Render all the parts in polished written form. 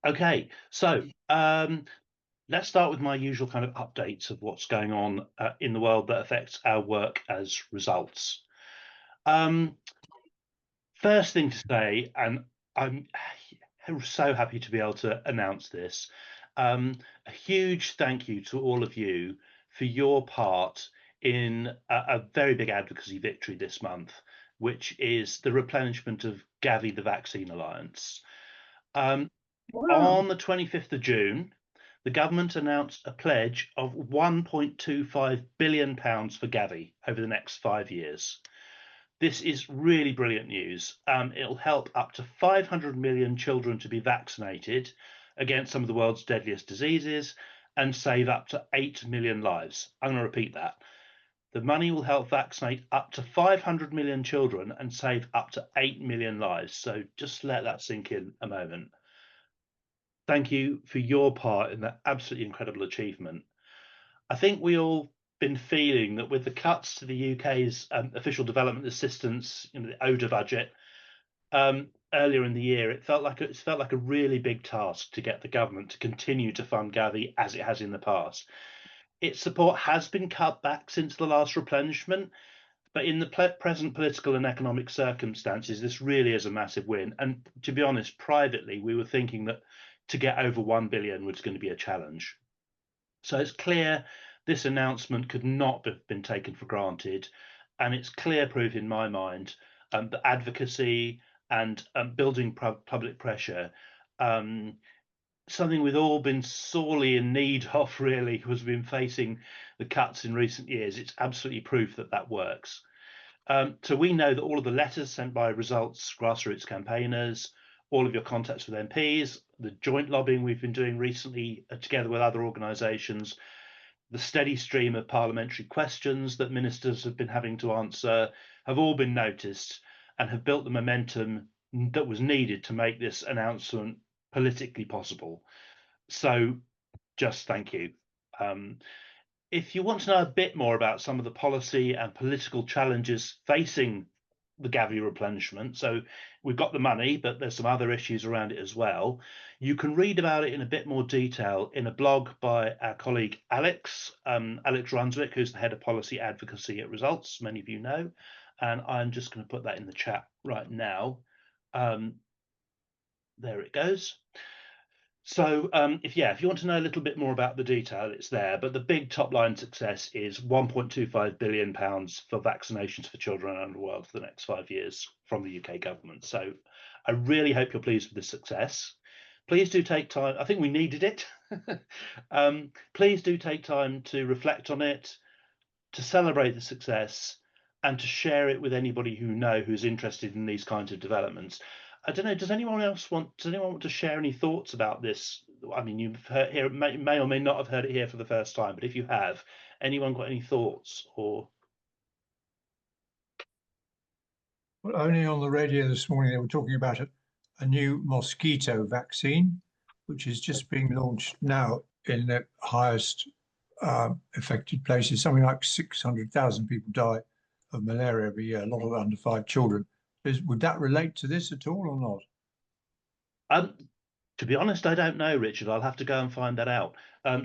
Okay, so let's start with my usual kind of updates of what's going on in the world that affects our work as results. Um, First thing to say, and I'm so happy to be able to announce this, a huge thank you to all of you for your part in a very big advocacy victory this month, which is the replenishment of Gavi, the Vaccine Alliance. Um, Wow. on the 25th of June, the government announced a pledge of £1.25 billion for Gavi over the next 5 years. This is really brilliant news. It'll help up to 500 million children to be vaccinated against some of the world's deadliest diseases and save up to 8 million lives. I'm going to repeat that. The money will help vaccinate up to 500 million children and save up to 8 million lives. So just let that sink in a moment. Thank you for your part in that absolutely incredible achievement. I think we all been feeling that with the cuts to the UK's official development assistance, the ODA budget, earlier in the year, it felt like a really big task to get the government to continue to fund Gavi as it has in the past. Its support has been cut back since the last replenishment, but in the present political and economic circumstances, this really is a massive win. And to be honest, privately, we were thinking that to get over 1 billion was going to be a challenge. So it's clear this announcement could not have been taken for granted. And it's clear proof in my mind that advocacy and building public pressure, um, something we've all been sorely in need of, really, because we've been facing the cuts in recent years. It's absolutely proof that that works. So we know that all of the letters sent by results grassroots campaigners, all of your contacts with MPs, the joint lobbying we've been doing recently together with other organisations, the steady stream of parliamentary questions that ministers have been having to answer have all been noticed and have built the momentum that was needed to make this announcement politically possible. So just thank you. Um, if you want to know a bit more about some of the policy and political challenges facing the Gavi replenishment, so we've got the money, but there's some other issues around it as well. You can read about it in a bit more detail in a blog by our colleague Alex Runswick, who's the head of policy advocacy at Results, many of you know. And I'm just going to put that in the chat right now. Um, there it goes. So if you want to know a little bit more about the detail, it's there. But the big top line success is £1.25 billion for vaccinations for children around the world for the next 5 years from the UK government. So I really hope you're pleased with the success. Please do take time. I think we needed it. Please do take time to reflect on it, to celebrate the success, and to share it with anybody who know who's interested in these kinds of developments. I don't know. Does anyone want to share any thoughts about this? I mean, you've heard here, may or may not have heard it here for the first time, but if you have, anyone got any thoughts or? Well, only on the radio this morning they were talking about a new mosquito vaccine, which is just being launched now in the highest affected places. Something like 600,000 people die of malaria every year, a lot of under five children. Would that relate to this at all or not? Um, to be honest, I don't know, Richard. I'll have to go and find that out.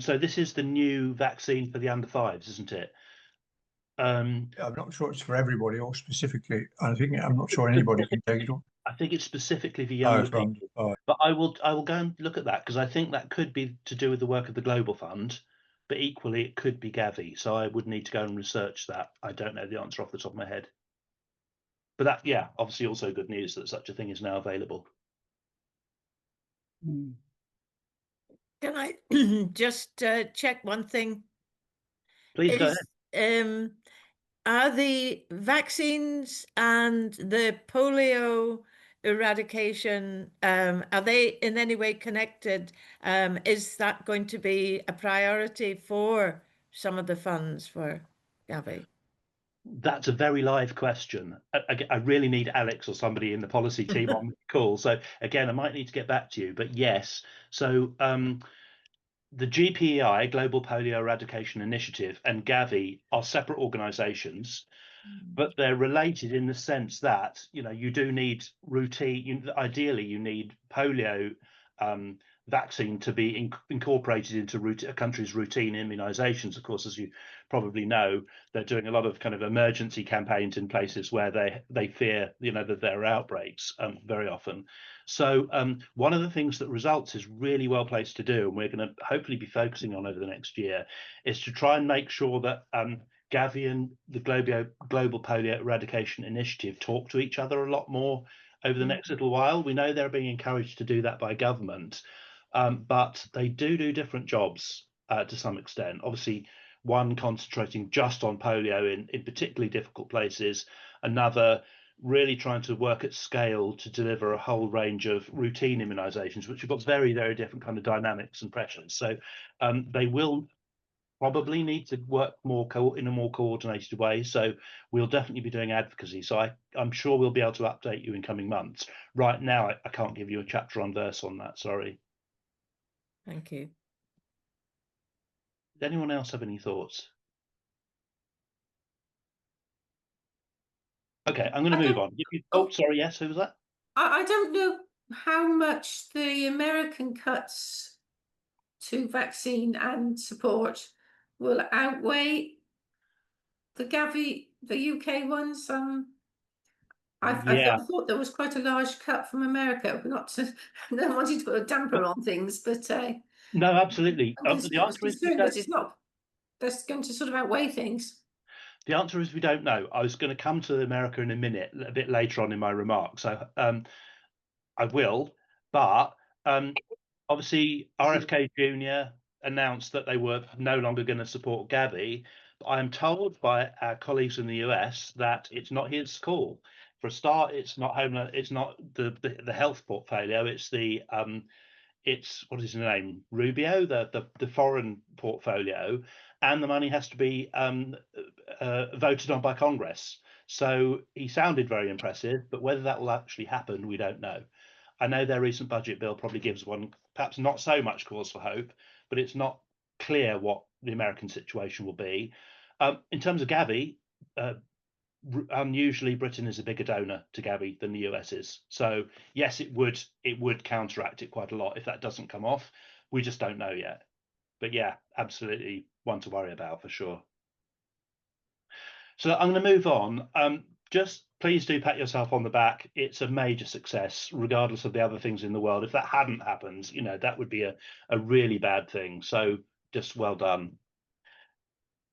So this is the new vaccine for the under fives, isn't it? Um, I'm not sure it's for everybody or specifically. I'm not sure anybody can take it all. I think it's specifically for Oh, younger for under people. five. But I will go and look at that because I think that could be to do with the work of the Global Fund, but equally it could be Gavi. So I would need to go and research that. I don't know the answer off the top of my head. But that, yeah, obviously also good news that such a thing is now available. Can I just check one thing? Please go ahead. Is are the vaccines and the polio eradication are they in any way connected? Is that going to be a priority for some of the funds for Gavi? That's a very live question. I really need Alex or somebody in the policy team on the call. So again, I might need to get back to you. But yes, so the GPEI, Global Polio Eradication Initiative, and Gavi are separate organisations, but they're related in the sense that you do need routine. Ideally, you need polio vaccine to be incorporated into a country's routine immunizations. Of course, as you probably know, they're doing a lot of kind of emergency campaigns in places where they fear, that there are outbreaks very often. So one of the things that Results is really well placed to do, and we're going to hopefully be focusing on over the next year, is to try and make sure that Gavi and the Global Polio Eradication Initiative talk to each other a lot more over the next little while. We know they're being encouraged to do that by government, but they do different jobs to some extent. Obviously, one concentrating just on polio in particularly difficult places, another really trying to work at scale to deliver a whole range of routine immunizations, which have got very, very different kind of dynamics and pressures. So they will probably need to work in a more coordinated way. So we'll definitely be doing advocacy. So I'm sure we'll be able to update you in coming months. Right now, I can't give you a chapter on verse on that. Sorry. Thank you. Does anyone else have any thoughts? Okay, I'm going to move on. Oh, sorry. Yes, who was that? I don't know how much the American cuts to vaccine and support will outweigh the Gavi, the UK ones. I thought there was quite a large cut from America. Not to, no one wanted to put a damper on things, but no, absolutely. The answer is that it's not. That's going to sort of outweigh things. The answer is we don't know. I was going to come to America in a minute, a bit later on in my remarks. So I will, but obviously RFK Jr. announced that they were no longer going to support Gavi. But I am told by our colleagues in the US that it's not his call. For a start, it's not Homeland. It's not the health portfolio. It's it's what is his name, Rubio, the foreign portfolio, and the money has to be voted on by Congress. So he sounded very impressive, but whether that will actually happen, we don't know. I know their recent budget bill probably gives one perhaps not so much cause for hope, but it's not clear what the American situation will be. In terms of Gavi, unusually Britain is a bigger donor to Gavi than the US is. So yes, it would counteract it quite a lot if that doesn't come off. We just don't know yet. But yeah, absolutely one to worry about for sure. So I'm going to move on. Just please do pat yourself on the back. It's a major success, regardless of the other things in the world. If that hadn't happened, that would be a really bad thing. So just well done.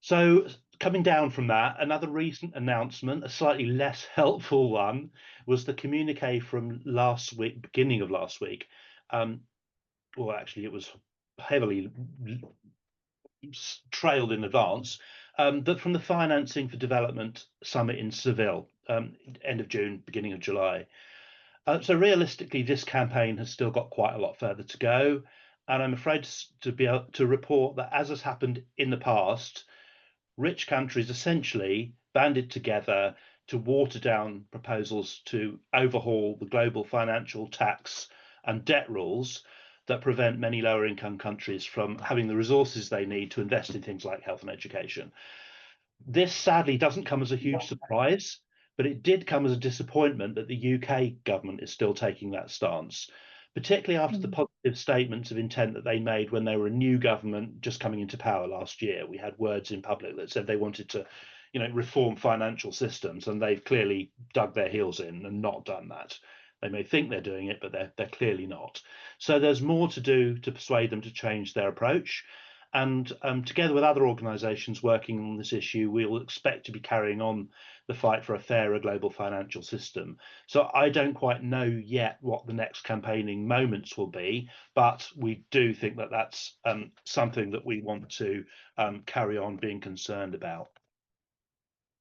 So coming down from that, another recent announcement, a slightly less helpful one, was the communique from last week, beginning of last week. Well, actually, it was heavily trailed in advance, that from the Financing for Development Summit in Seville, end of June, beginning of July. So realistically, this campaign has still got quite a lot further to go. And I'm afraid to be able to report that, as has happened in the past, rich countries essentially banded together to water down proposals to overhaul the global financial tax and debt rules that prevent many lower income countries from having the resources they need to invest in things like health and education. This sadly doesn't come as a huge surprise, but it did come as a disappointment that the UK government is still taking that stance, particularly after the positive statements of intent that they made when they were a new government just coming into power last year. We had words in public that said they wanted to, reform financial systems, and they've clearly dug their heels in and not done that. They may think they're doing it, but they're clearly not. So there's more to do to persuade them to change their approach. And together with other organisations working on this issue, we will expect to be carrying on the fight for a fairer global financial system. So I don't quite know yet what the next campaigning moments will be, but we do think that that's something that we want to carry on being concerned about.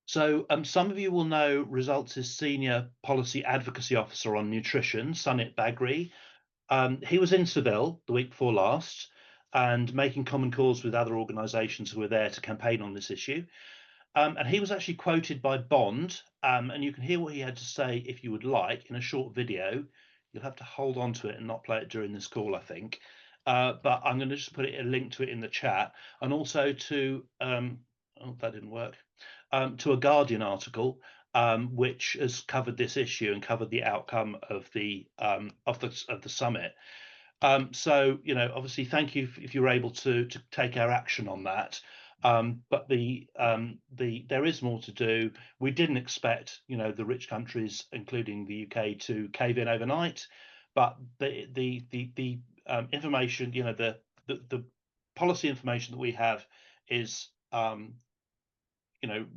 So some of you will know Results' Senior Policy Advocacy Officer on Nutrition, Sunit Bagri. He was in Seville the week before last and making common cause with other organisations who were there to campaign on this issue. And he was actually quoted by Bond, and you can hear what he had to say if you would like in a short video. You'll have to hold on to it and not play it during this call, I think. But I'm going to just put a link to it in the chat, and also to oh, that didn't work. To a Guardian article which has covered this issue and covered the outcome of the summit. So, obviously, thank you if you're able to take our action on that. But there is more to do. We didn't expect, the rich countries, including the UK, to cave in overnight. But the information, the policy information that we have is,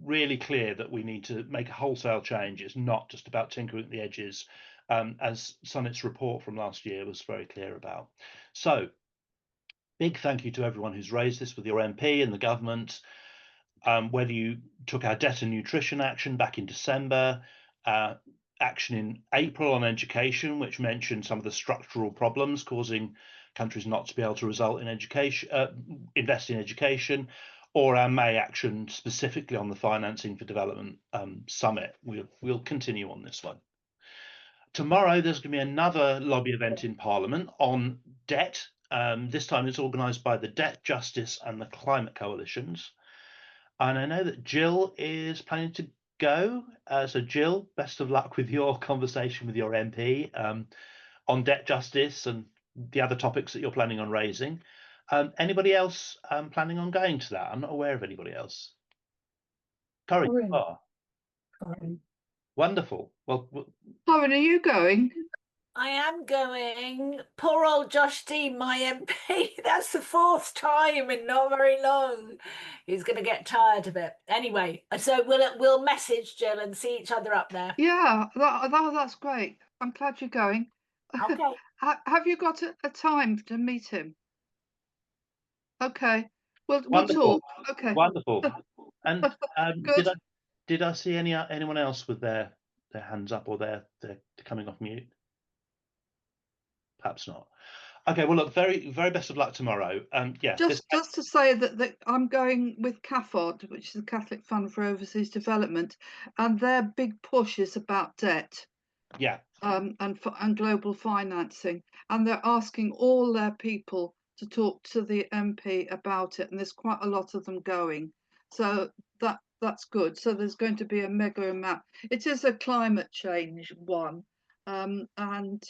really clear that we need to make a wholesale change. It's not just about tinkering at the edges, as Sunit's report from last year was very clear about. So, big thank you to everyone who's raised this with your MP and the government. Whether you took our debt and nutrition action back in December, action in April on education, which mentioned some of the structural problems causing countries not to be able to result in education, invest in education, or our May action specifically on the Financing for Development Summit. We'll continue on this one. Tomorrow, there's going to be another lobby event in Parliament on debt. This time it's organised by the Debt, Justice and the Climate Coalitions. And I know that Jill is planning to go. So Jill, best of luck with your conversation with your MP on debt justice and the other topics that you're planning on raising. Anybody else planning on going to that? I'm not aware of anybody else. Corinne, you are. Wonderful. Well, Corinne, are you going? I am going. Poor old Josh Dean, my MP. That's the 4th time in not very long. He's going to get tired of it. Anyway, so we'll message Jill and see each other up there. Yeah, that's great. I'm glad you're going. Okay. Have you got a time to meet him? Okay. We'll wonderful. talk. Okay. Wonderful. And Good. did I see anyone else with their hands up or they're coming off mute? Perhaps not. Okay, well, look, very, very best of luck tomorrow. Yeah. Just to say that I'm going with CAFOD, which is the Catholic Fund for Overseas Development, and their big push is about debt. Yeah. And global financing, and they're asking all their people to talk to the MP about it, and there's quite a lot of them going. So that's good. So there's going to be a mega amount. It is a climate change one, and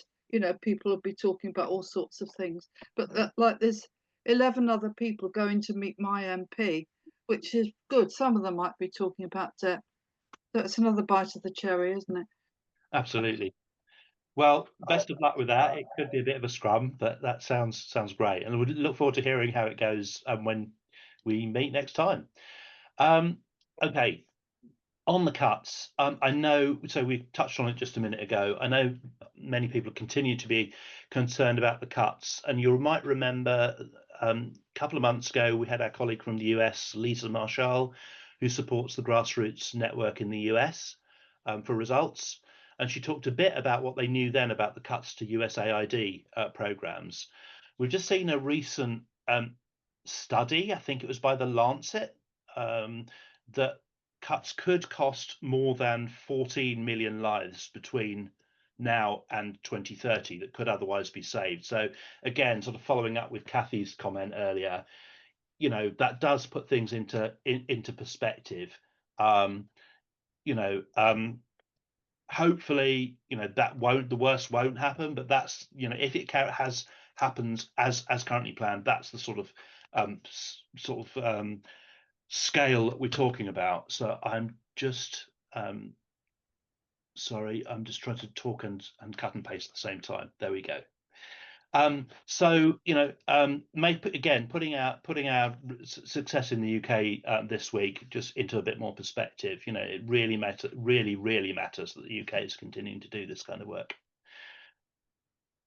people will be talking about all sorts of things. But like there's 11 other people going to meet my MP, which is good. Some of them might be talking about debt. So it's another bite of the cherry, isn't it? Absolutely. Well, best of luck with that. It could be a bit of a scrum, but that sounds great, and we look forward to hearing how it goes when we meet next time. Okay, on the cuts, I know. So we touched on it just a minute ago. I know many people continue to be concerned about the cuts, and you might remember a couple of months ago we had our colleague from the US, Lisa Marshall, who supports the Grassroots Network in the US for results. And she talked a bit about what they knew then about the cuts to USAID programs. We've just seen a recent study, I think it was by the Lancet, that cuts could cost more than 14 million lives between now and 2030 that could otherwise be saved. So again, sort of following up with Kathy's comment earlier, that does put things into perspective. Hopefully, the worst won't happen, but that's, if it happens as currently planned, that's the sort of scale that we're talking about. So I'm just sorry, I'm just trying to talk and cut and paste at the same time. There we go. So putting our success in the UK this week just into a bit more perspective. It really matters that the UK is continuing to do this kind of work.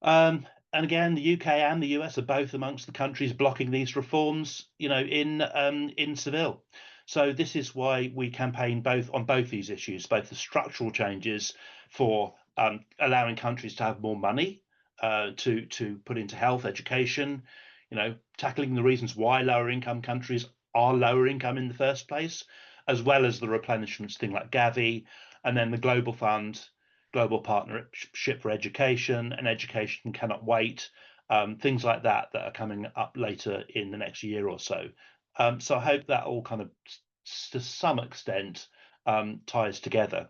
And again, the UK and the US are both amongst the countries blocking these reforms. In Seville. So this is why we campaign on both these issues, both the structural changes for allowing countries to have more money to put into health, education, tackling the reasons why lower income countries are lower income in the first place, as well as the replenishments, thing like Gavi, and then the Global Fund, Global Partnership for Education, and Education Cannot Wait, things like that are coming up later in the next year or so. So I hope that all kind of, to some extent, ties together.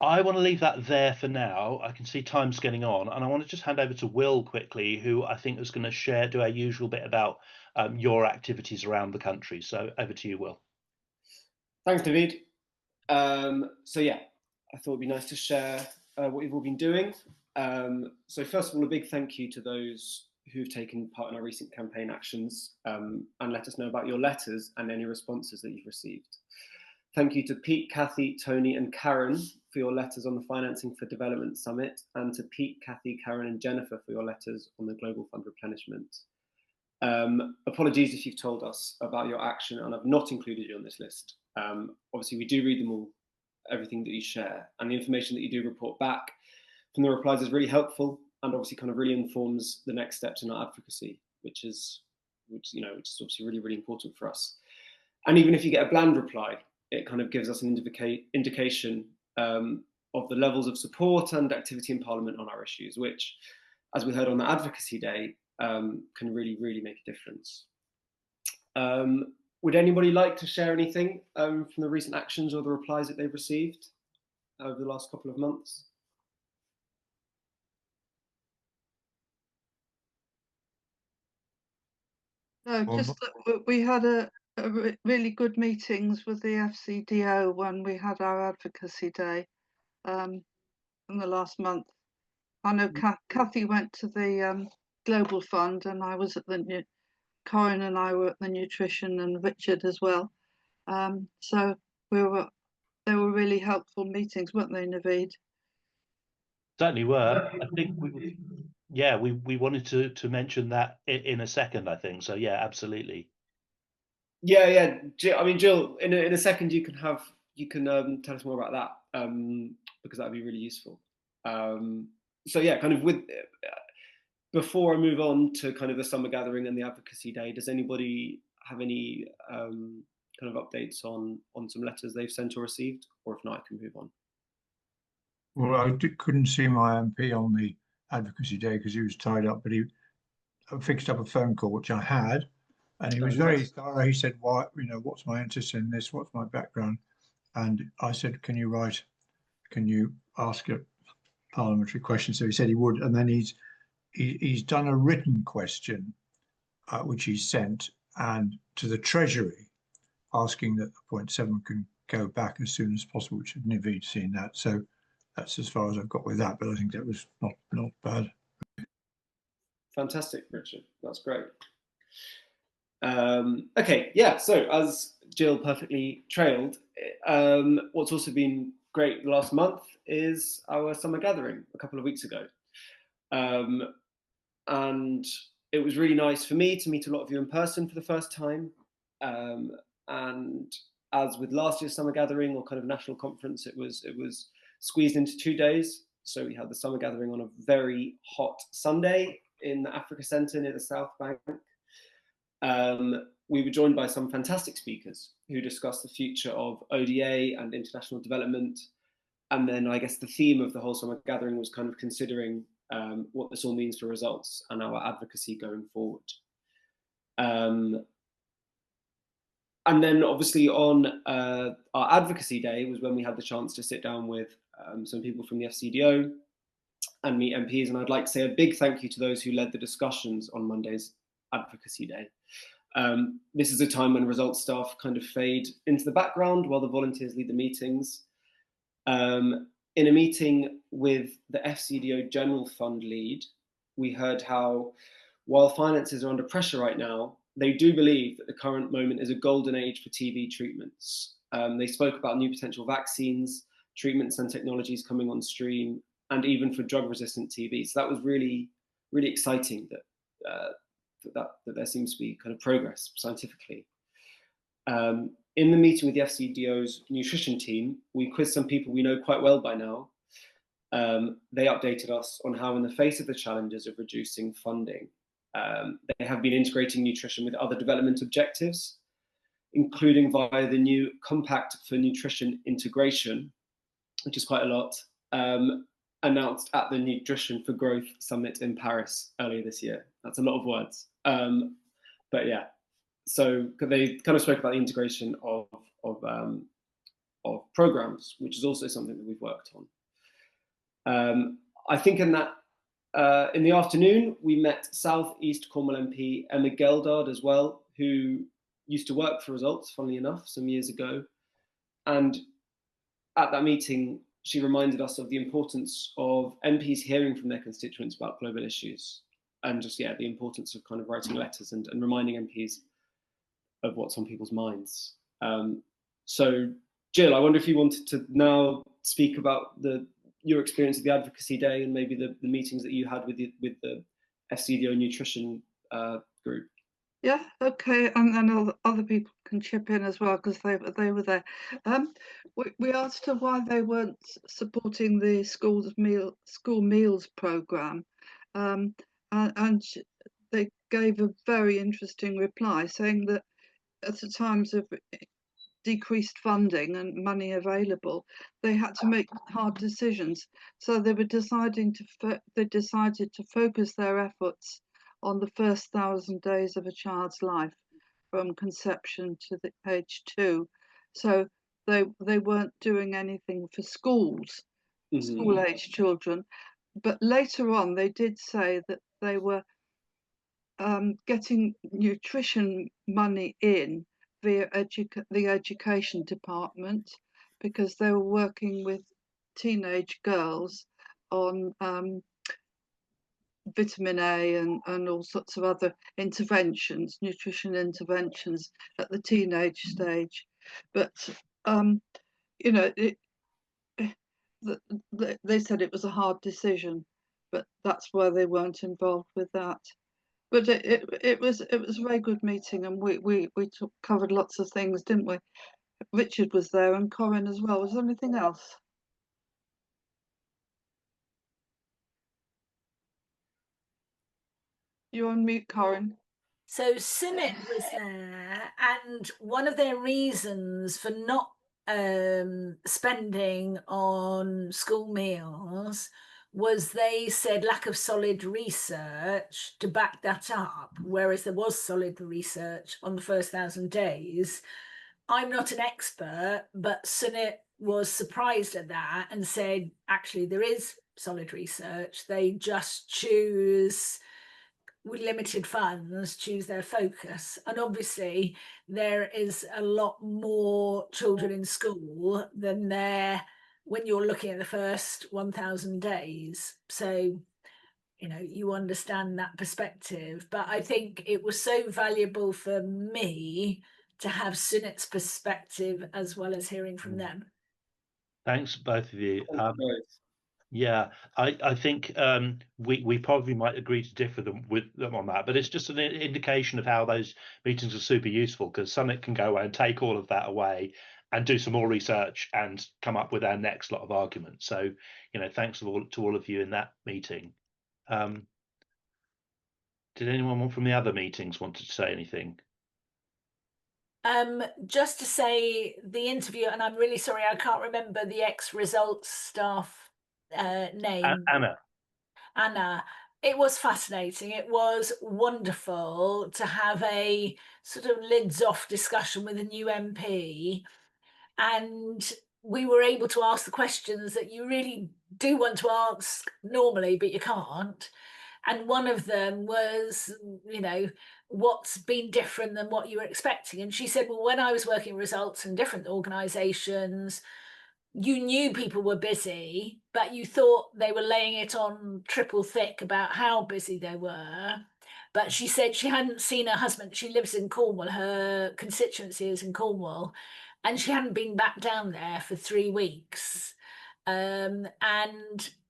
I want to leave that there for now. I can see time's getting on, and I want to just hand over to Will quickly, who I think is going to do our usual bit about your activities around the country. So over to you, Will. Thanks, David. So yeah, I thought it'd be nice to share what you've all been doing. So first of all, a big thank you to those who've taken part in our recent campaign actions and let us know about your letters and any responses that you've received. Thank you to Pete, Kathy, Tony and Karen for your letters on the Financing for Development Summit, and to Pete, Kathy, Karen and Jennifer for your letters on the Global Fund replenishment. Apologies if you've told us about your action and I've not included you on this list. Obviously we do read them all, everything that you share, and the information that you do report back from the replies is really helpful and obviously kind of really informs the next steps in our advocacy, which is obviously really, really important for us. And even if you get a bland reply, it kind of gives us an indication of the levels of support and activity in Parliament on our issues, which, as we heard on the Advocacy Day, can really, really make a difference. Would anybody like to share anything from the recent actions or the replies that they've received over the last couple of months? No, just that we had really good meetings with the FCDO when we had our advocacy day in the last month. I know Kathy went to the Global Fund, and I was at Corin and I were at the Nutrition, and Richard as well. So they were really helpful meetings, weren't they, Naveed? Certainly were. I think we wanted to mention that in a second, I think. So yeah, absolutely. Yeah. I mean, Jill, in a second you can tell us more about that because that'd be really useful. So yeah, kind of before I move on to kind of the summer gathering and the advocacy day, does anybody have any kind of updates on some letters they've sent or received? Or if not, I can move on. Well, I couldn't see my MP on the advocacy day because he was tied up, but he fixed up a phone call, which I had, and he was very thorough. He said, "Why, what's my interest in this? What's my background?" And I said, "Can you ask a parliamentary question?" So he said he would, and then he's done a written question, which he sent, and to the Treasury, asking that the 0.7 can go back as soon as possible, which Naveed seen that. So that's as far as I've got with that, but I think that was not bad. Fantastic, Richard. That's great. Okay, yeah, so as Jill perfectly trailed, what's also been great last month is our summer gathering a couple of weeks ago. And it was really nice for me to meet a lot of you in person for the first time. And as with last year's summer gathering or kind of national conference, it was squeezed into 2 days. So we had the summer gathering on a very hot Sunday in the Africa Centre near the South Bank. We were joined by some fantastic speakers who discussed the future of ODA and international development. And then I guess the theme of the whole summer gathering was kind of considering what this all means for results and our advocacy going forward. And then obviously on our advocacy day was when we had the chance to sit down with some people from the FCDO and meet MPs. And I'd like to say a big thank you to those who led the discussions on Monday's advocacy day. This is a time when results staff kind of fade into the background while the volunteers lead the meetings. In a meeting with the FCDO General Fund lead, we heard how while finances are under pressure right now, they do believe that the current moment is a golden age for TB treatments. They spoke about new potential vaccines, treatments and technologies coming on stream, and even for drug-resistant TB. So that was really, really exciting that there seems to be kind of progress scientifically. In the meeting with the FCDO's nutrition team, we quizzed some people we know quite well by now. They updated us on how in the face of the challenges of reducing funding, they have been integrating nutrition with other development objectives, including via the new Compact for Nutrition Integration, which is quite a lot, announced at the Nutrition for Growth Summit in Paris earlier this year. That's a lot of words. But yeah, so they kind of spoke about the integration of of programmes, which is also something that we've worked on. I think in the afternoon, we met South East Cornwall MP Emma Geldard as well, who used to work for Results, funnily enough, some years ago. And at that meeting, she reminded us of the importance of MPs hearing from their constituents about global issues, and just, the importance of kind of writing letters and reminding MPs of what's on people's minds. So, Jill, I wonder if you wanted to now speak about your experience of the Advocacy Day and maybe the meetings that you had with the FCDO nutrition group. Yeah, okay, and then other people can chip in as well because they were there. We asked her why they weren't supporting the school meals program, and they gave a very interesting reply, saying that at the times of decreased funding and money available, they had to make hard decisions. So they were decided to focus their efforts on the first 1,000 days of a child's life from conception to the age 2. So they weren't doing anything for schools, school-age children. But later on, they did say that they were getting nutrition money in via the education department, because they were working with teenage girls on vitamin A and all sorts of other interventions, nutrition interventions at the teenage stage. But you know, they said it was a hard decision, but that's why they weren't involved with that. But it was a very good meeting, and we covered lots of things, didn't we? Richard was there and Corinne as well. Was there anything else? You're on mute, Corinne. So Summit was there, and one of their reasons for not spending on school meals was, they said, lack of solid research to back that up, whereas there was solid research on the first 1,000 days. I'm not an expert, but Summit was surprised at that and said, actually, there is solid research. They just choose, with limited funds, choose their focus. And obviously there is a lot more children in school than there when you're looking at the first 1,000 days. So, you know, you understand that perspective. But I think it was so valuable for me to have Sunit's perspective as well as hearing from them. Thanks, both of you. Yeah, I think we probably might agree to differ with them on that, but it's just an indication of how those meetings are super useful, because Summit can go away and take all of that away and do some more research and come up with our next lot of arguments. So, you know, thanks to all of you in that meeting. Did anyone from the other meetings want to say anything? Just to say, the interview, and I'm really sorry, I can't remember the ex-Results staff name. Anna. It was fascinating. It was wonderful to have a sort of lids off discussion with a new MP, and we were able to ask the questions that you really do want to ask normally, but you can't. And one of them was, you know, what's been different than what you were expecting? And she said, well, when I was working Results in different organisations, you knew people were busy, but you thought they were laying it on triple thick about how busy they were. But she said she hadn't seen her husband. She lives in Cornwall. Her constituency is in Cornwall. And she hadn't been back down there for 3 weeks. And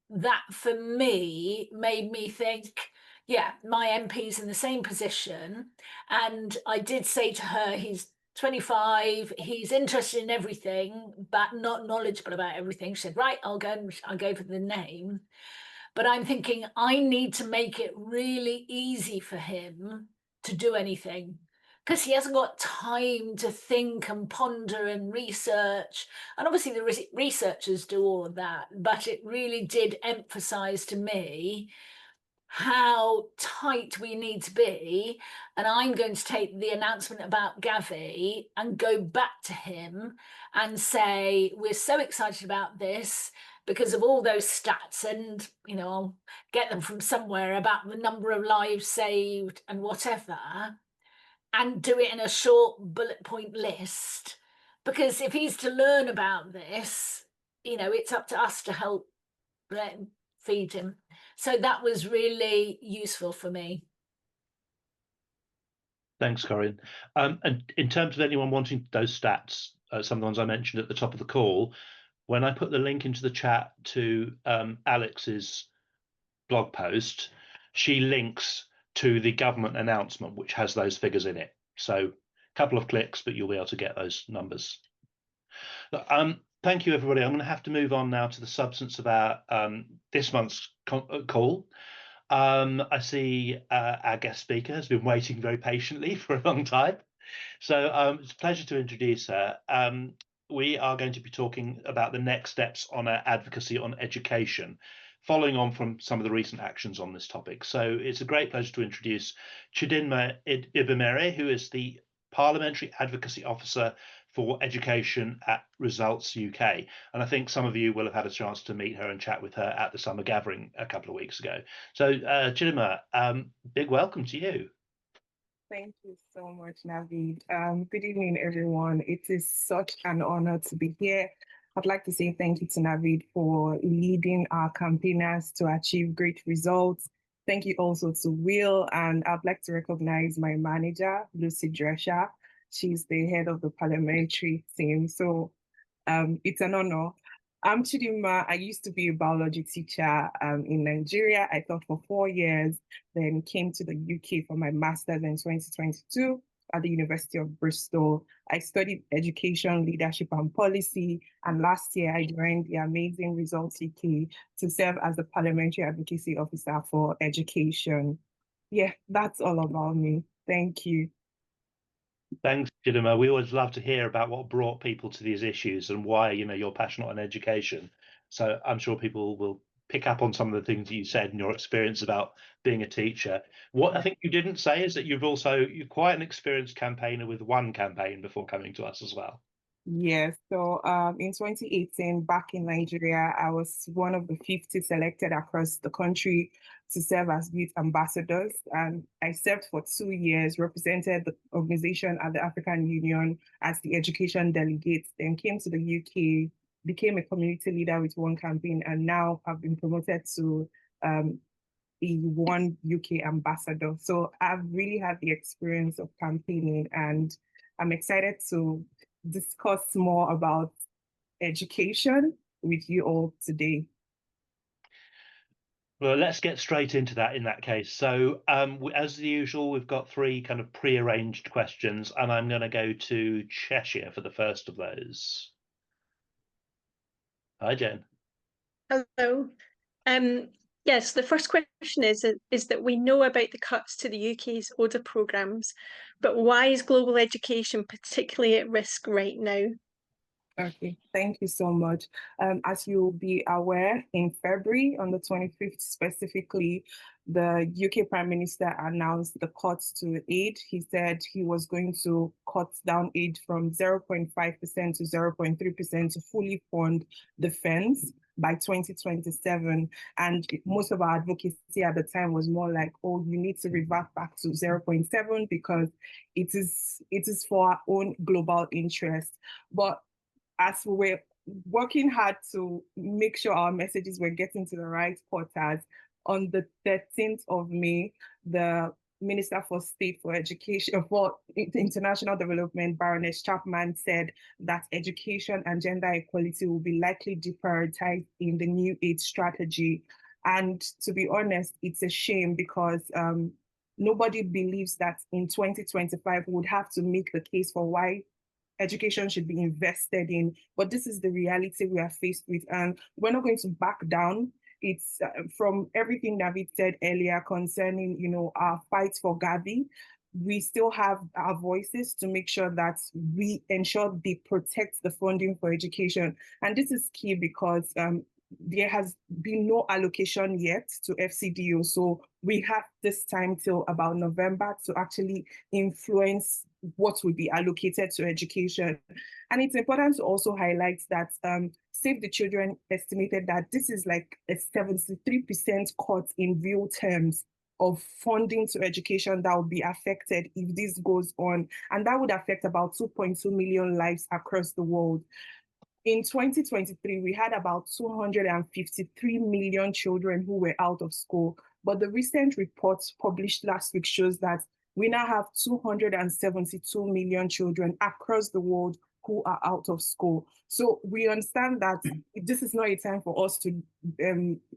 that, for me, made me think, yeah, my MP's in the same position. And I did say to her, he's 25, he's interested in everything, but not knowledgeable about everything. She said, right, I'll go for the name. But I'm thinking, I need to make it really easy for him to do anything, because he hasn't got time to think and ponder and research. And obviously the researchers do all of that, but it really did emphasize to me how tight we need to be. And I'm going to take the announcement about Gavi and go back to him and say, we're so excited about this because of all those stats, and I'll get them from somewhere about the number of lives saved and whatever, and do it in a short bullet point list. Because if he's to learn about this, it's up to us to help feed him. So that was really useful for me. Thanks, Corinne. And in terms of anyone wanting those stats, some of the ones I mentioned at the top of the call, when I put the link into the chat to Alex's blog post, she links to the government announcement, which has those figures in it. So a couple of clicks, but you'll be able to get those numbers. Thank you, everybody. I'm going to have to move on now to the substance of our this month's call. I see our guest speaker has been waiting very patiently for a long time. So it's a pleasure to introduce her. We are going to be talking about the next steps on our advocacy on education, following on from some of the recent actions on this topic. So it's a great pleasure to introduce Chidinma Ibimere, who is the Parliamentary Advocacy Officer for Education at Results UK. And I think some of you will have had a chance to meet her and chat with her at the summer gathering a couple of weeks ago. So Chidinma, big welcome to you. Thank you so much, Navid. Good evening, everyone. It is such an honor to be here. I'd like to say thank you to Navid for leading our campaigners to achieve great results. Thank you also to Will, and I'd like to recognize my manager, Lucy Drescher. She's the head of the parliamentary team. So it's an honor. I'm Chidinma. I used to be a biology teacher in Nigeria. I taught for 4 years, then came to the UK for my master's in 2022 at the University of Bristol. I studied education, leadership, and policy. And last year, I joined the amazing Results UK to serve as the Parliamentary Advocacy Officer for Education. Yeah, that's all about me. Thank you. Thanks, Chidinma. We always love to hear about what brought people to these issues and why you're passionate on education. So I'm sure people will pick up on some of the things that you said and your experience about being a teacher. What I think you didn't say is that you're quite an experienced campaigner with one campaign before coming to us as well. Yes, so in 2018, back in Nigeria, I was one of the 50 selected across the country to serve as youth ambassadors. And I served for 2 years, represented the organization at the African Union as the education delegate, then came to the UK, became a community leader with one campaign, and now I've been promoted to the one UK ambassador. So I've really had the experience of campaigning, and I'm excited to discuss more about education with you all today. Well, let's get straight into that in that case. So as usual, we've got 3 kind of pre-arranged questions, and I'm going to go to Cheshire for the first of those. Hi, Jen. Hello. Yes, the first question is that we know about the cuts to the UK's ODA programmes, but why is global education particularly at risk right now? Okay, thank you so much. As you'll be aware, in February, on the 25th specifically, the UK Prime Minister announced the cuts to aid. He said he was going to cut down aid from 0.5% to 0.3% to fully fund defense by 2027. And most of our advocacy at the time was more like, oh, you need to revert back to 0.7 because it is for our own global interest. But as we were working hard to make sure our messages were getting to the right quarters, on the 13th of May, the Minister for State for Education for International Development, Baroness Chapman, said that education and gender equality will be likely deprioritized in the new aid strategy. And to be honest, it's a shame because nobody believes that in 2025 we would have to make the case for why education should be invested in. But this is the reality we are faced with, and we're not going to back down. It's from everything Navid said earlier concerning, our fight for Gavi. We still have our voices to make sure that we ensure they protect the funding for education. And this is key because there has been no allocation yet to FCDO. So we have this time till about November to actually influence what will be allocated to education. And it's important to also highlight that Save the Children estimated that this is like a 73% cut in real terms of funding to education that will be affected if this goes on. And that would affect about 2.2 million lives across the world. In 2023, we had about 253 million children who were out of school. But the recent report published last week shows that we now have 272 million children across the world who are out of school. So we understand that this is not a time for us to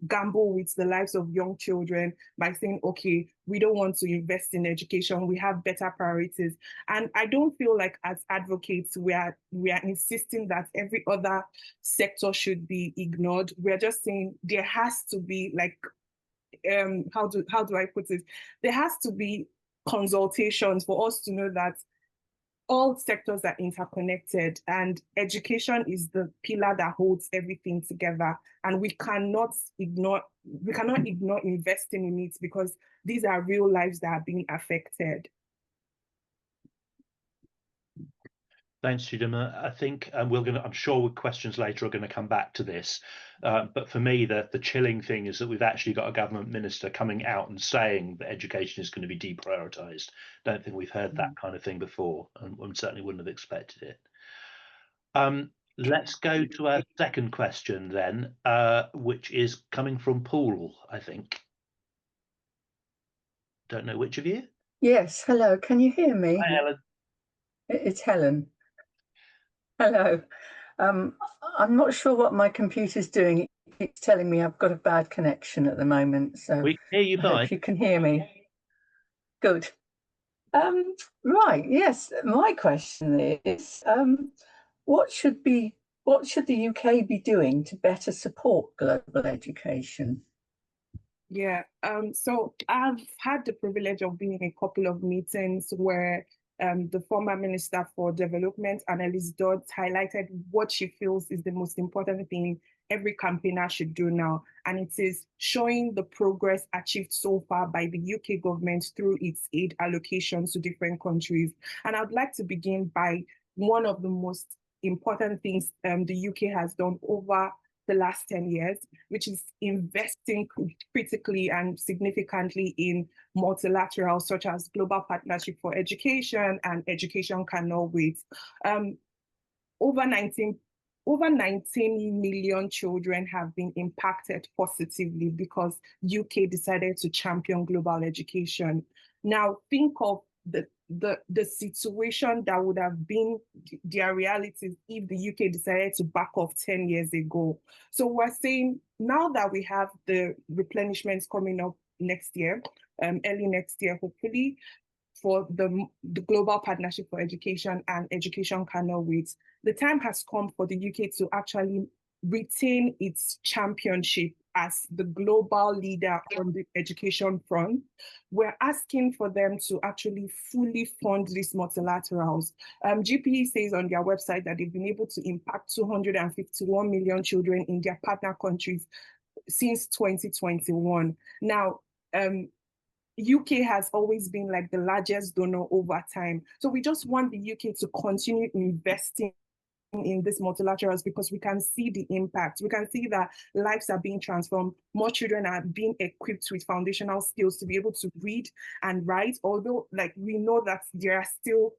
gamble with the lives of young children by saying, okay, we don't want to invest in education, we have better priorities. And I don't feel like as advocates, we are insisting that every other sector should be ignored. We're just saying there has to be like, how do I put it? There has to be consultations for us to know that all sectors are interconnected, and education is the pillar that holds everything together. And we cannot ignore investing in it, because these are real lives that are being affected. Thanks, Chidimma. I think I'm sure questions later are going to come back to this. But for me, the chilling thing is that we've actually got a government minister coming out and saying that education is going to be deprioritised. Don't think we've heard that kind of thing before, and certainly wouldn't have expected it. Let's go to our second question then, which is coming from Paul, I think. Don't know which of you. Yes, hello. Can you hear me? Hi, Helen. It's Helen. Hello. I'm not sure what my computer's doing. It keeps telling me I've got a bad connection at the moment. So we can hear you I fine. hope you can hear me. Good. Right. Yes. My question is, what should the UK be doing to better support global education? Yeah. So I've had the privilege of being in a couple of meetings where the former Minister for Development, Annalise Dodds, highlighted what she feels is the most important thing every campaigner should do now. And it is showing the progress achieved so far by the UK government through its aid allocations to different countries. And I'd like to begin by one of the most important things the UK has done over the last 10 years, which is investing critically and significantly in multilaterals such as Global Partnership for Education and Education Cannot Wait. Over 19 million children have been impacted positively because UK decided to champion global education. Now think of the situation that would have been their realities if the UK decided to back off 10 years ago. So we're saying now that we have the replenishments coming up next year, early next year, hopefully, for the Global Partnership for Education and Education Cannot Wait, the time has come for the UK to actually retain its championship as the global leader on the education front. We're asking for them to actually fully fund these multilaterals. GPE says on their website that they've been able to impact 251 million children in their partner countries since 2021. Now, UK has always been like the largest donor over time. So we just want the UK to continue investing in these multilaterals because we can see the impact. We can see that lives are being transformed. More children are being equipped with foundational skills to be able to read and write, although like we know that there's still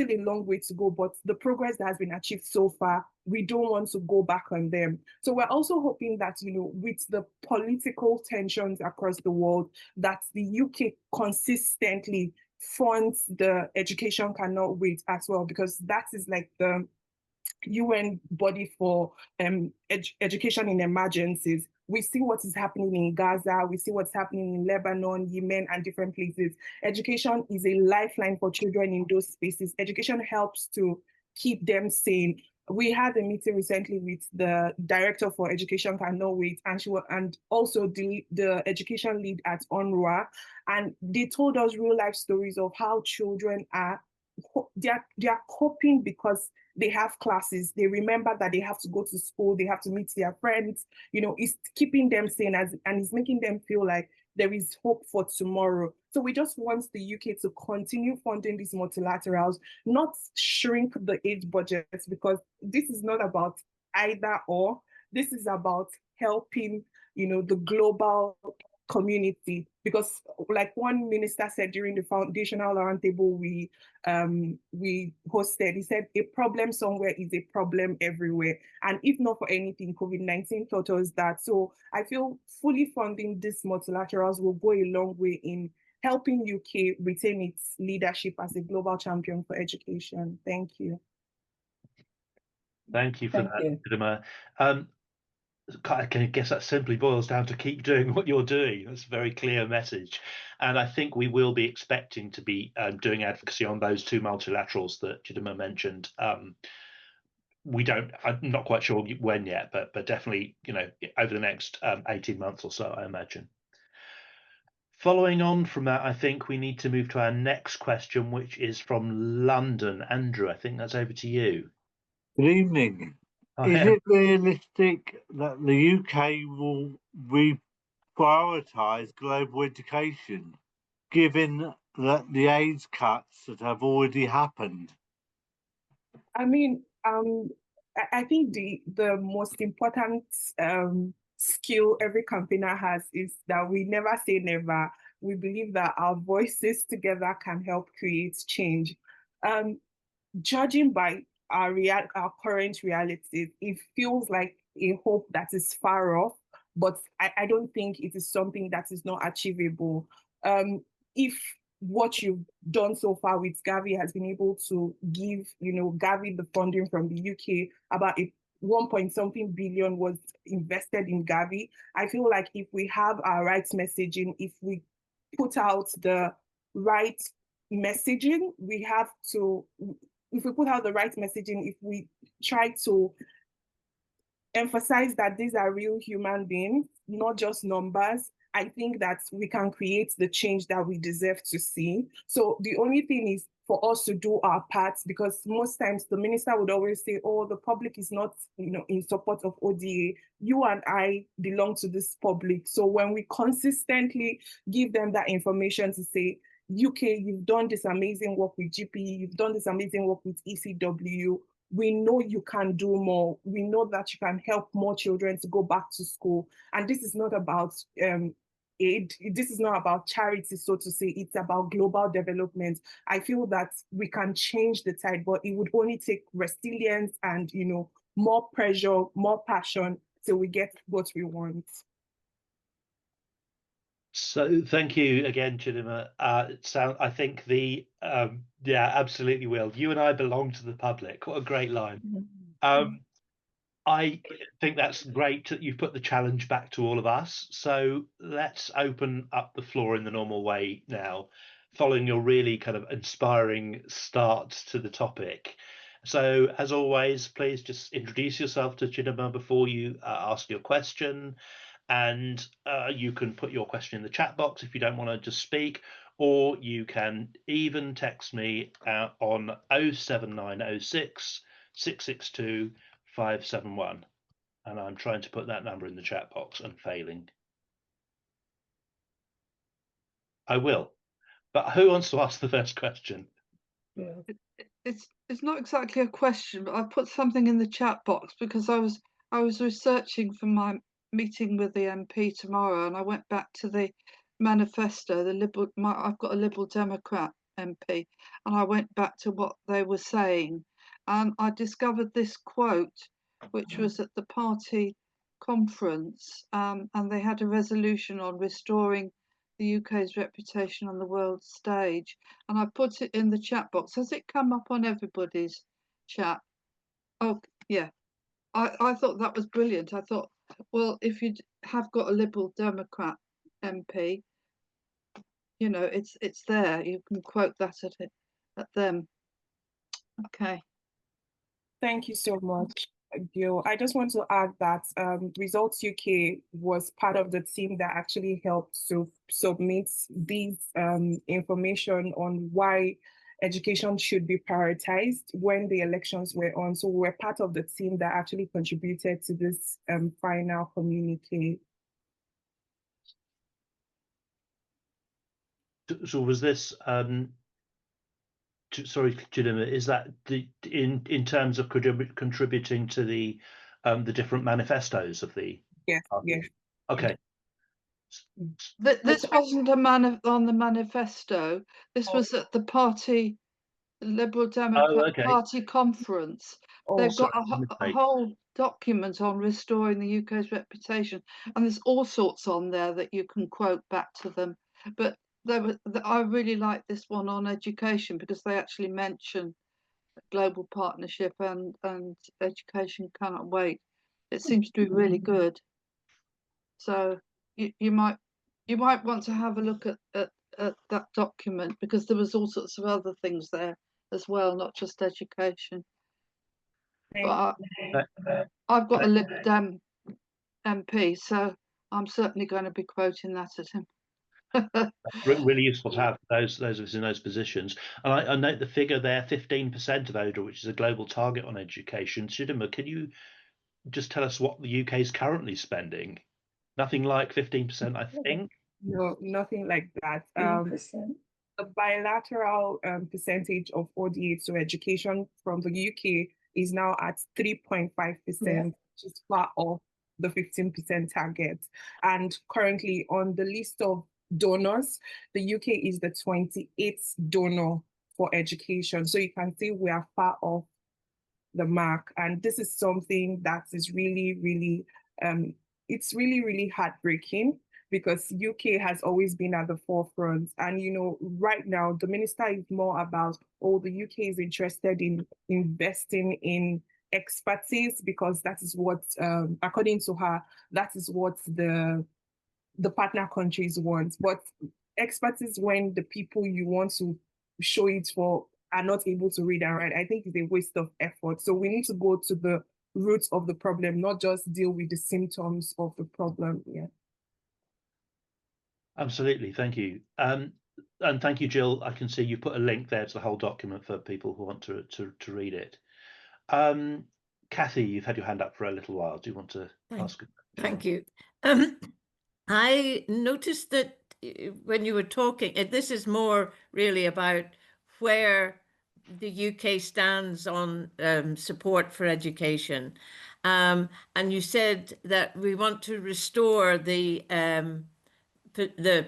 a long way to go, but the progress that has been achieved so far, we don't want to go back on them. So we're also hoping that, with the political tensions across the world, that the UK consistently funds the Education Cannot Wait as well, because that is like the UN body for education in emergencies. We see what is happening in Gaza, we see what's happening in Lebanon, Yemen, and different places. Education is a lifeline for children in those spaces. Education helps to keep them sane. We had a meeting recently with the director for Education Cannot Wait, and also the education lead at UNRWA, and they told us real life stories of how children are coping because they have classes, they remember that they have to go to school, they have to meet their friends, it's keeping them sane and it's making them feel like there is hope for tomorrow. So we just want the UK to continue funding these multilaterals, not shrink the aid budgets, because this is not about either or. This is about helping, the global community, because like one minister said during the foundational roundtable we hosted, he said a problem somewhere is a problem everywhere, and if not for anything, COVID-19 taught us that. So I feel fully funding these multilaterals will go a long way in helping UK retain its leadership as a global champion for education. Thank you. Thank you for that, Chidima. I guess that simply boils down to keep doing what you're doing. That's a very clear message. And I think we will be expecting to be doing advocacy on those two multilaterals that Chidima mentioned. I'm not quite sure when yet, but definitely, over the next 18 months or so, I imagine. Following on from that, I think we need to move to our next question, which is from London. Andrew, I think that's over to you. Good evening. Is it realistic that the UK will reprioritise global education, given that the AIDS cuts that have already happened? I mean, I think the most important skill every campaigner has is that we never say never. We believe that our voices together can help create change. Judging by our current realities, it feels like a hope that is far off, but I don't think it is something that is not achievable. If what you've done so far with Gavi has been able to give, Gavi the funding from the UK, about 1.something billion was invested in Gavi. I feel like if we have our right messaging, if we put out the right messaging, if we try to emphasize that these are real human beings, not just numbers, I think that we can create the change that we deserve to see. So the only thing is for us to do our part, because most times the minister would always say, oh, the public is not, in support of ODA. You and I belong to this public. So when we consistently give them that information to say, UK, you've done this amazing work with GP, you've done this amazing work with ECW, we know you can do more. We know that you can help more children to go back to school. And this is not about aid. This is not about charity, so to say. It's about global development. I feel that we can change the tide, but it would only take resilience and, more pressure, more passion till we get what we want. So thank you again, Chidima. I think absolutely will. You and I belong to the public. What a great line. I think that's great that you've put the challenge back to all of us. So let's open up the floor in the normal way now, following your really kind of inspiring start to the topic. So as always, please just introduce yourself to Chidima before you ask your question. And you can put your question in the chat box if you don't want to just speak, or you can even text me on 07906 662 571. And I'm trying to put that number in the chat box and failing. I will. But who wants to ask the first question? Yeah. It's not exactly a question, but I put something in the chat box because I was researching for my meeting with the MP tomorrow, and I went back to the manifesto. I've got a Liberal Democrat MP, and I went back to what they were saying, and I discovered this quote, which was at the party conference, and they had a resolution on restoring the UK's reputation on the world stage, and I put it in the chat box. Has it come up on everybody's chat? Oh yeah, I thought that was brilliant. I thought, well, if you have got a Liberal Democrat MP, it's there. You can quote that at them. Okay. Thank you so much, Gil. I just want to add that Results UK was part of the team that actually helped to submit these information on why education should be prioritized when the elections were on. So we're part of the team that actually contributed to this final communique. So was this, sorry, Chidima, is that in terms of contributing to the different manifestos of the party? Yes. Okay. This wasn't on the manifesto. This was at the party, Liberal Democrat Party conference. They've got a whole document on restoring the UK's reputation, and there's all sorts on there that you can quote back to them. But I really like this one on education because they actually mention global partnership and education cannot wait. It seems to be really good. So you might want to have a look at that document because there was all sorts of other things there as well, not just education. But I've got a Lib Dem MP, so I'm certainly going to be quoting that at him. Really useful to have those of us in those positions. And I note the figure there, 15% of ODA, which is a global target on education. Chidima, can you just tell us what the UK is currently spending? Nothing like 15%, I think. No, nothing like that. The bilateral percentage of ODA to education from the UK is now at 3.5%, which is far off the 15% target. And currently on the list of donors, the UK is the 28th donor for education. So you can see we are far off the mark. And this is something that is really, really, it's really, really heartbreaking because UK has always been at the forefront. And, you know, right now, the minister is more about, the UK is interested in investing in expertise because that is what, according to her, that is what the partner countries want. But expertise when the people you want to show it for are not able to read and write, I think is a waste of effort. So we need to go to the root of the problem, not just deal with the symptoms of the problem. Yeah. Absolutely, thank you. And thank you, Jill. I can see you put a link there to the whole document for people who want to read it. Kathy, you've had your hand up for a little while. Do you want to ask? Thank you. I noticed that when you were talking, this is more really about where the UK stands on support for education. And you said that we want to restore the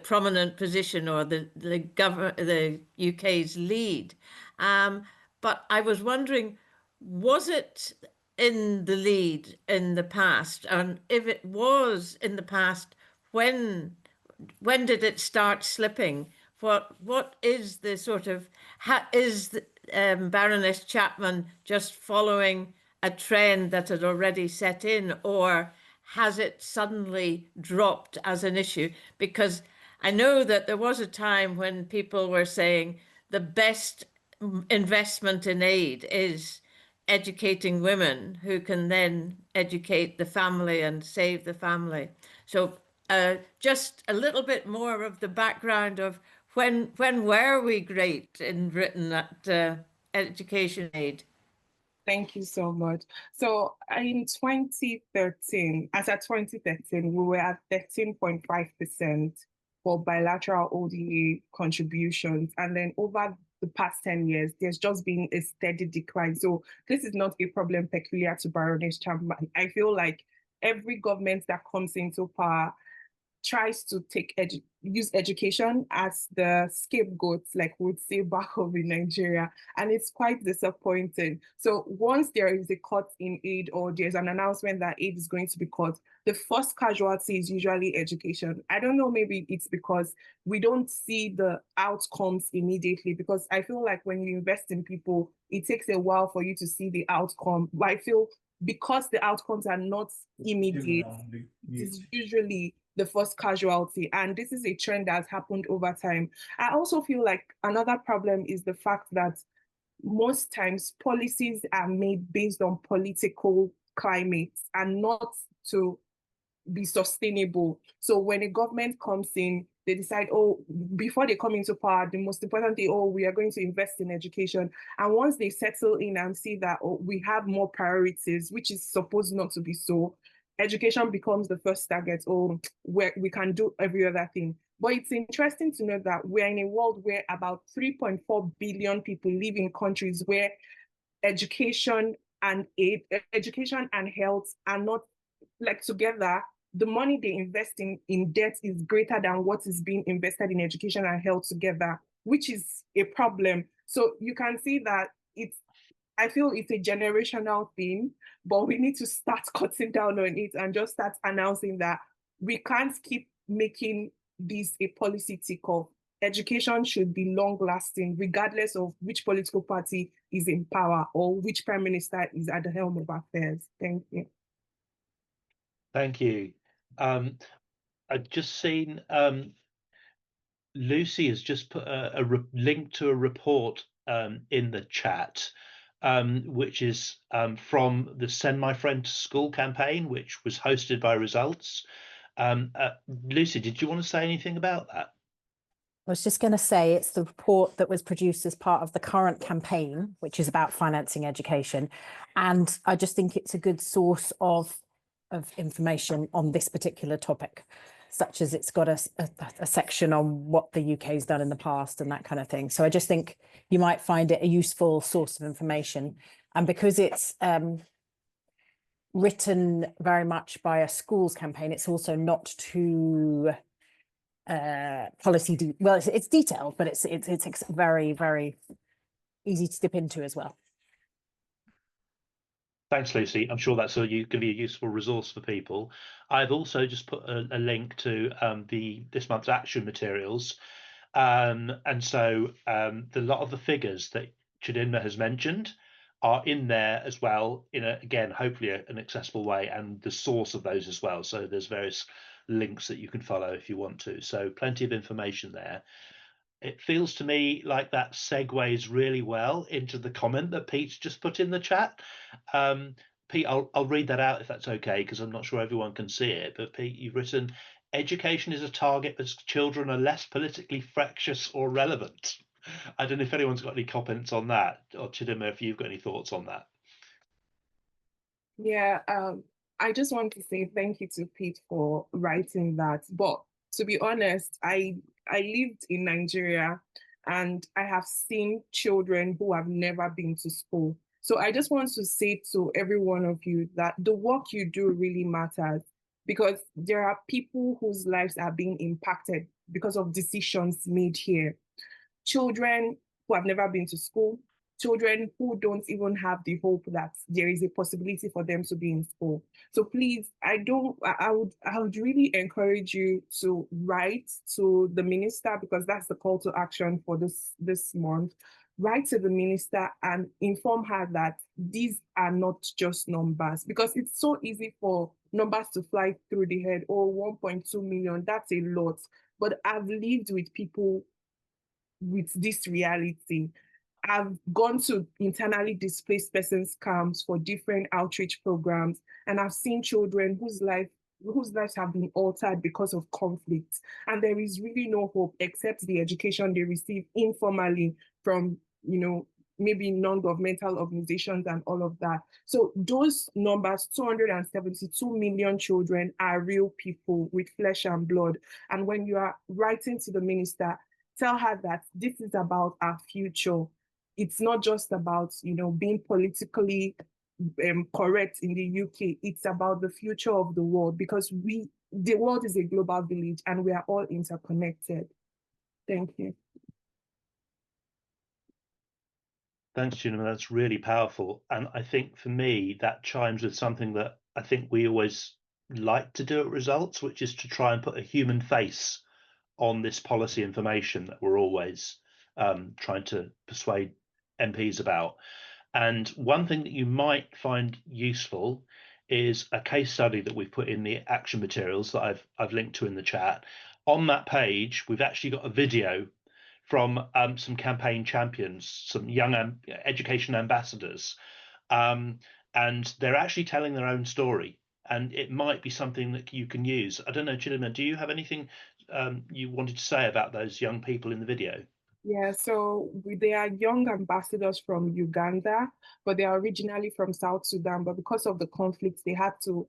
prominent position or the UK's lead. But I was wondering, was it in the lead in the past? And if it was in the past, when did it start slipping? What is the sort of, is Baroness Chapman just following a trend that had already set in, or has it suddenly dropped as an issue? Because I know that there was a time when people were saying the best investment in aid is educating women who can then educate the family and save the family. So just a little bit more of the background of when were we great in Britain at education aid? Thank you so much. So in 2013, as at 2013, we were at 13.5% for bilateral ODA contributions. And then over the past 10 years, there's just been a steady decline. So this is not a problem peculiar to Baroness Chapman. I feel like every government that comes into power tries to use education as the scapegoat, like we'd say back home in Nigeria, and it's quite disappointing. So once there is a cut in aid or there's an announcement that aid is going to be cut, the first casualty is usually education. I don't know, maybe it's because we don't see the outcomes immediately, because I feel like when you invest in people, it takes a while for you to see the outcome. But I feel because the outcomes are not immediate, it's usually the first casualty. And this is a trend that has happened over time. I also feel like another problem is the fact that most times policies are made based on political climates and not to be sustainable. So when a government comes in, they decide, oh, before they come into power, the most important thing, oh, we are going to invest in education. And once they settle in and see that, oh, we have more priorities, which is supposed not to be so, education becomes the first target, or where we can do every other thing. But it's interesting to know that we're in a world where about 3.4 billion people live in countries where education and health are not like together. The money they invest in debt is greater than what is being invested in education and health together, which is a problem. So you can see that I feel it's a generational thing, but we need to start cutting down on it and just start announcing that we can't keep making this a policy tick-off. Education should be long-lasting, regardless of which political party is in power or which prime minister is at the helm of affairs. Thank you. Thank you. I've just seen Lucy has just put a link to a report in the chat, which is from the Send My Friend to School campaign, which was hosted by Results. Lucy, did you want to say anything about that? I was just going to say it's the report that was produced as part of the current campaign, which is about financing education. And I just think it's a good source of information on this particular topic, such as it's got a section on what the UK has done in the past and that kind of thing. So I just think you might find it a useful source of information. And because it's written very much by a schools campaign, it's also not too policy well, it's detailed, but it's very, very easy to dip into as well. Thanks, Lucy. I'm sure that's going to be a useful resource for people. I've also just put a link to this month's action materials, and so a lot of the figures that Chidinma has mentioned are in there as well, in again hopefully an accessible way, and the source of those as well. So there's various links that you can follow if you want to. So plenty of information there. It feels to me like that segues really well into the comment that Pete's just put in the chat. Pete, I'll read that out if that's okay, because I'm not sure everyone can see it. But Pete, you've written, education is a target as children are less politically fractious or relevant. I don't know if anyone's got any comments on that, or Chidinma, if you've got any thoughts on that. Yeah, I just want to say thank you to Pete for writing that. But to be honest, I lived in Nigeria and I have seen children who have never been to school. So I just want to say to every one of you that the work you do really matters, because there are people whose lives are being impacted because of decisions made here. Children who have never been to school, children who don't even have the hope that there is a possibility for them to be in school. So please, I would really encourage you to write to the minister, because that's the call to action for this month. Write to the minister and inform her that these are not just numbers, because it's so easy for numbers to fly through the head. Oh, 1.2 million, that's a lot. But I've lived with people with this reality. I've gone to internally displaced persons camps for different outreach programs, and I've seen children whose lives have been altered because of conflict. And there is really no hope except the education they receive informally from, maybe non-governmental organizations and all of that. So those numbers, 272 million children, are real people with flesh and blood. And when you are writing to the minister, tell her that this is about our future. It's not just about, being politically correct in the UK. It's about the future of the world, because the world is a global village and we are all interconnected. Thank you. Thanks, Chidinma. That's really powerful. And I think for me, that chimes with something that I think we always like to do at Results, which is to try and put a human face on this policy information that we're always trying to persuade MPs about. And one thing that you might find useful is a case study that we've put in the action materials that I've linked to in the chat. On that page, we've actually got a video from some campaign champions, some young education ambassadors, and they're actually telling their own story. and it might be something that you can use. I don't know, Chidima, do you have anything you wanted to say about those young people in the video? Yeah, so they are young ambassadors from Uganda, but they are originally from South Sudan. But because of the conflict, they had to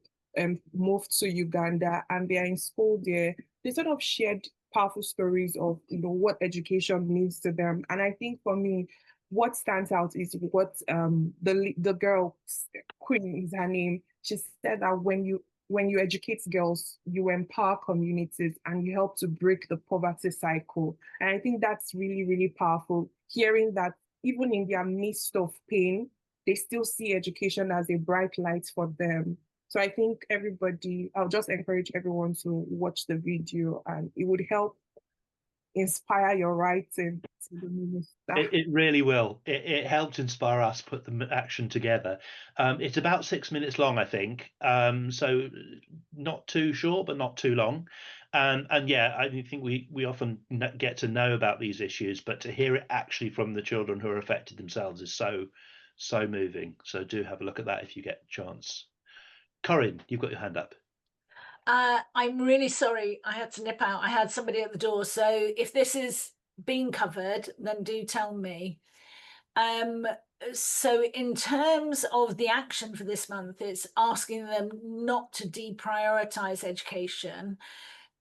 move to Uganda, and they are in school there. They sort of shared powerful stories of what education means to them. And I think for me, what stands out is what the girl, Queen is her name. She said that when you educate girls, you empower communities and you help to break the poverty cycle. And I think that's really, really powerful. Hearing that even in their midst of pain, they still see education as a bright light for them. So I think I'll just encourage everyone to watch the video, and it would help inspire your writing to the minister. It really will. It helped inspire us put the action together. It's about 6 minutes long, I think. So not too short, but not too long. And yeah, I think we often get to know about these issues, but to hear it actually from the children who are affected themselves is so moving. So do have a look at that if you get a chance. Corinne, you've got your hand up. I'm really sorry. I had to nip out. I had somebody at the door. So if this is being covered, then do tell me. So in terms of the action for this month, it's asking them not to deprioritize education,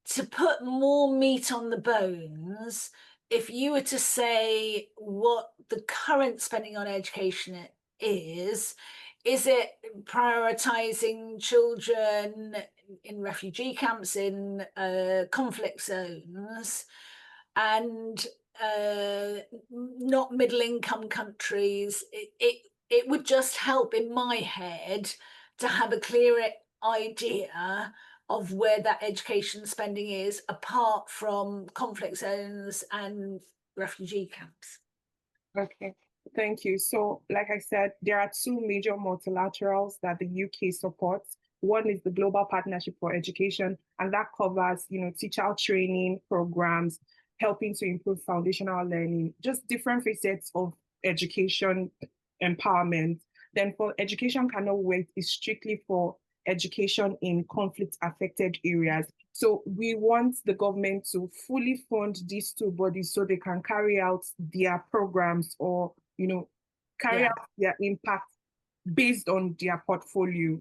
to put more meat on the bones. If you were to say what the current spending on education is it prioritizing children in refugee camps, in conflict zones, and not middle income countries? It would just help in my head to have a clearer idea of where that education spending is, apart from conflict zones and refugee camps. Okay, thank you. So, like I said, there are two major multilaterals that the UK supports. One is the Global Partnership for Education, and that covers, teacher training programs, helping to improve foundational learning, just different facets of education empowerment. Then for Education Cannot Wait is strictly for education in conflict-affected areas. So we want the government to fully fund these two bodies so they can carry out their programs or, carry out their impact based on their portfolio.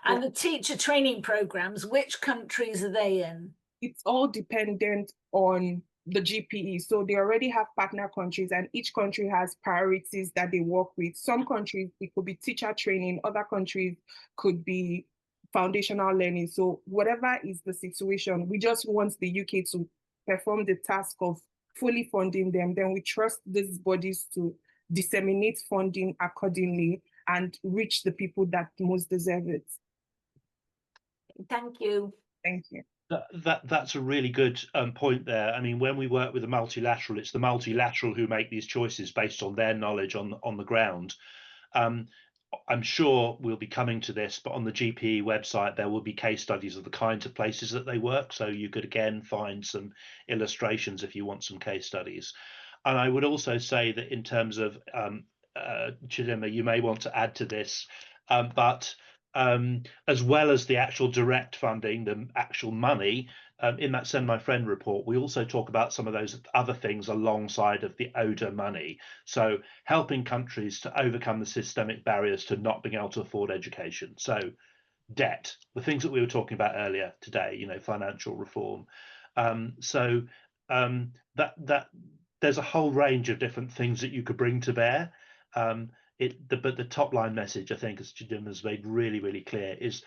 And the teacher training programs, which countries are they in? It's all dependent on the GPE. So they already have partner countries, and each country has priorities that they work with. Some countries, it could be teacher training. Other countries could be foundational learning. So whatever is the situation, we just want the UK to perform the task of fully funding them. Then we trust these bodies to disseminate funding accordingly and reach the people that most deserve it. Thank you. Thank you. That's a really good point there. I mean, when we work with a multilateral, it's the multilateral who make these choices based on their knowledge on the ground. I'm sure we'll be coming to this, but on the GPE website, there will be case studies of the kinds of places that they work. So you could, again, find some illustrations if you want some case studies. And I would also say that in terms of, Chidima, you may want to add to this, but as well as the actual direct funding, the actual money, in that Send My Friend report, we also talk about some of those other things alongside of the ODA money. So helping countries to overcome the systemic barriers to not being able to afford education. So debt, the things that we were talking about earlier today, financial reform. That there's a whole range of different things that you could bring to bear. But the top line message, I think, as Chidima has made really, really clear, is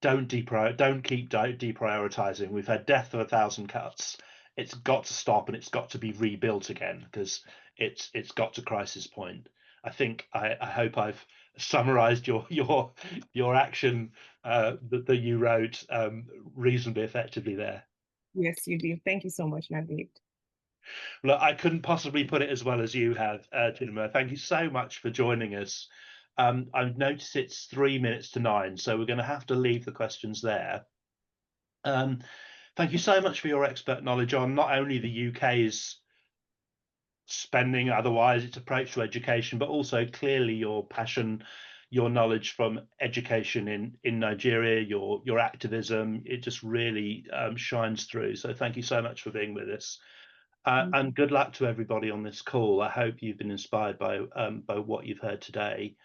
don't keep deprioritizing. We've had death of 1,000 cuts. It's got to stop, and it's got to be rebuilt again, because it's got to crisis point. I think I hope I've summarized your action that you wrote reasonably effectively there. Yes, you do. Thank you so much, Nadeed. Look, I couldn't possibly put it as well as you have, Chidima. Thank you so much for joining us. I've noticed it's 3 minutes to 9, so we're going to have to leave the questions there. Thank you so much for your expert knowledge on not only the UK's spending, otherwise its approach to education, but also clearly your passion, your knowledge from education in Nigeria, your activism. It just really shines through. So thank you so much for being with us. And good luck to everybody on this call. I hope you've been inspired by what you've heard today.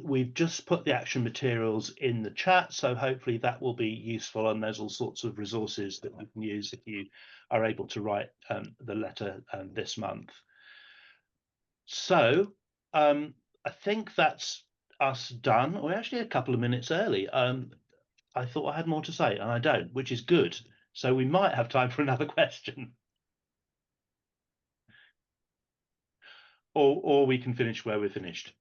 We've just put the action materials in the chat, so hopefully that will be useful, and there's all sorts of resources that you can use if you are able to write the letter this month. So I think that's us done. We're actually a couple of minutes early. I thought I had more to say, and I don't, which is good. So we might have time for another question. Or we can finish where we're finished.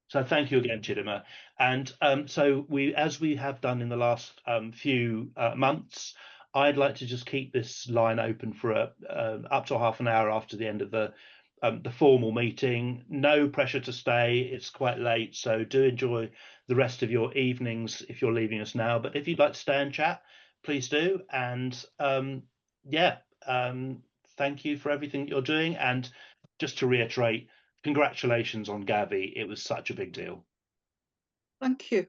So thank you again, Chidima. And so as we have done in the last few months, I'd like to just keep this line open for up to half an hour after the end of the formal meeting. No pressure to stay. It's quite late, so do enjoy the rest of your evenings if you're leaving us now. But if you'd like to stay and chat, please do. And thank you for everything that you're doing. And just to reiterate, congratulations on Gavi. It was such a big deal. Thank you.